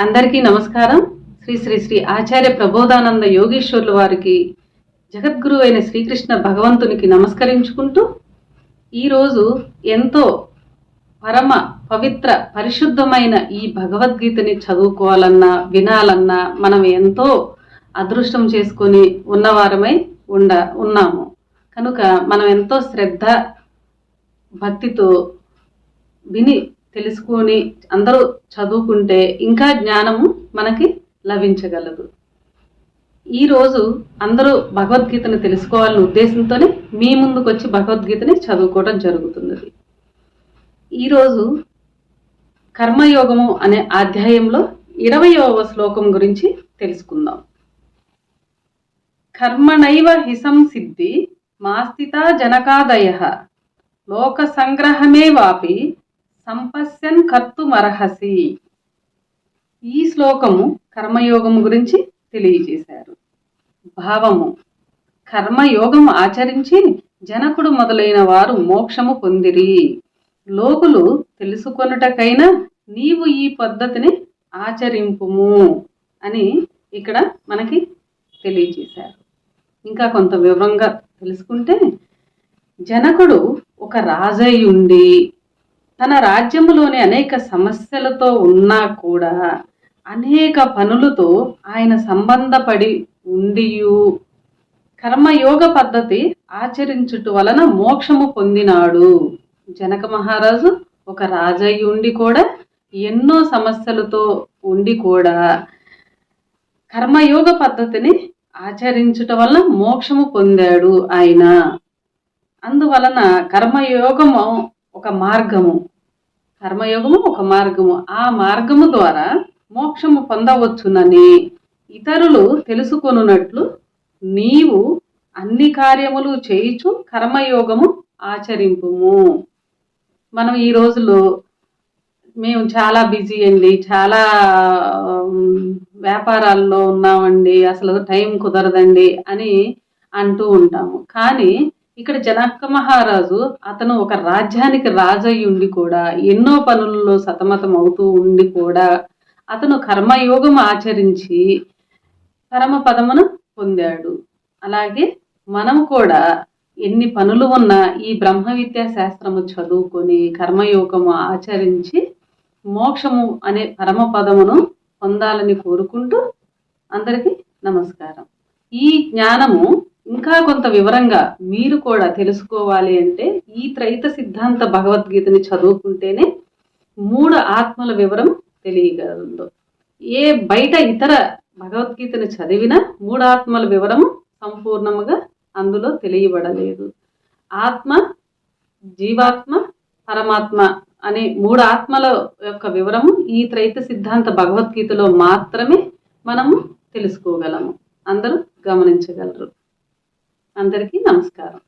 అందరికీ నమస్కారం. శ్రీ శ్రీ శ్రీ ఆచార్య ప్రబోధానంద యోగీశ్వరుల వారికి, జగద్గురు అయిన శ్రీకృష్ణ భగవంతునికి నమస్కరించుకుంటూ ఈరోజు ఎంతో పరమ పవిత్ర పరిశుద్ధమైన ఈ భగవద్గీతని చదువుకోవాలన్నా వినాలన్నా మనం ఎంతో అదృష్టం చేసుకొని ఉన్నవారమై ఉన్నాము. కనుక మనం ఎంతో శ్రద్ధ భక్తితో విని తెలుసుకొని అందరూ చదువుకుంటే ఇంకా జ్ఞానము మనకి లభించగలదు. ఈరోజు అందరూ భగవద్గీతను తెలుసుకోవాలనే ఉద్దేశంతోనే మీ ముందుకు వచ్చి భగవద్గీతని చదువుకోవడం జరుగుతున్నది. ఈరోజు కర్మయోగము అనే అధ్యాయంలో 20వ శ్లోకం గురించి తెలుసుకుందాం. కర్మణైవ హిసం సిద్ధి మాస్థితా జనకాదయః లోక సంగ్రహమే వాపి సంపశ్యన్ కర్తుమర్హసి. ఈ శ్లోకము కర్మయోగము గురించి తెలియజేశారు. భావము: కర్మయోగము ఆచరించి జనకుడు మొదలైన వారు మోక్షము పొందిరి. లోకులు తెలుసుకొనుటకైనా నీవు ఈ పద్ధతిని ఆచరింపుము అని ఇక్కడ మనకి తెలియజేశారు. ఇంకా కొంత వివరంగా తెలుసుకుంటే, జనకుడు ఒక రాజయ్యుండి తన రాజ్యములోని అనేక సమస్యలతో ఉన్నా కూడా అనేక పనులతో ఆయన సంబంధపడి ఉండియు కర్మయోగ పద్ధతి ఆచరించుట వలన మోక్షము పొందినాడు. జనక మహారాజు ఒక రాజయ్య ఉండి కూడా ఎన్నో సమస్యలతో ఉండి కూడా కర్మయోగ పద్ధతిని ఆచరించుట వలన మోక్షము పొందాడు ఆయన. అందువలన కర్మయోగము ఒక మార్గము. ఆ మార్గము ద్వారా మోక్షము పొందవచ్చునని ఇతరులు తెలుసుకొనున్నట్లు నీవు అన్ని కార్యములు చేయుచు కర్మయోగము ఆచరింపుము. మనం ఈ రోజుల్లో మేము చాలా బిజీ అండి, చాలా వ్యాపారాల్లో ఉన్నామండి, అసలు టైం కుదరదండి అని అంటూ ఉంటాము. కానీ ఇక్కడ జనక మహారాజు అతను ఒక రాజ్యానికి రాజయ్యి ఉండి కూడా ఎన్నో పనుల్లో సతమతం అవుతూ ఉండి కూడా అతను కర్మయోగం ఆచరించి పరమపదమును పొందాడు. అలాగే మనం కూడా ఎన్ని పనులు ఉన్నా ఈ బ్రహ్మ విద్యా శాస్త్రము చదువుకొని కర్మయోగము ఆచరించి మోక్షము అనే పరమపదమును పొందాలని కోరుకుంటూ అందరికీ నమస్కారం. ఈ జ్ఞానము ఇంకా కొంత వివరంగా మీరు కూడా తెలుసుకోవాలి అంటే ఈ త్రైత సిద్ధాంత భగవద్గీతని చదువుకుంటేనే 3 ఆత్మల వివరం తెలియగలదు. ఏ బయట ఇతర భగవద్గీతని చదివినా 3 ఆత్మల వివరం సంపూర్ణముగా అందులో తెలియబడలేదు. ఆత్మ, జీవాత్మ, పరమాత్మ అనే 3 ఆత్మల యొక్క వివరము ఈ త్రైత సిద్ధాంత భగవద్గీతలో మాత్రమే మనము తెలుసుకోగలము. అందరూ గమనించగలరు. అందరికీ నమస్కారం.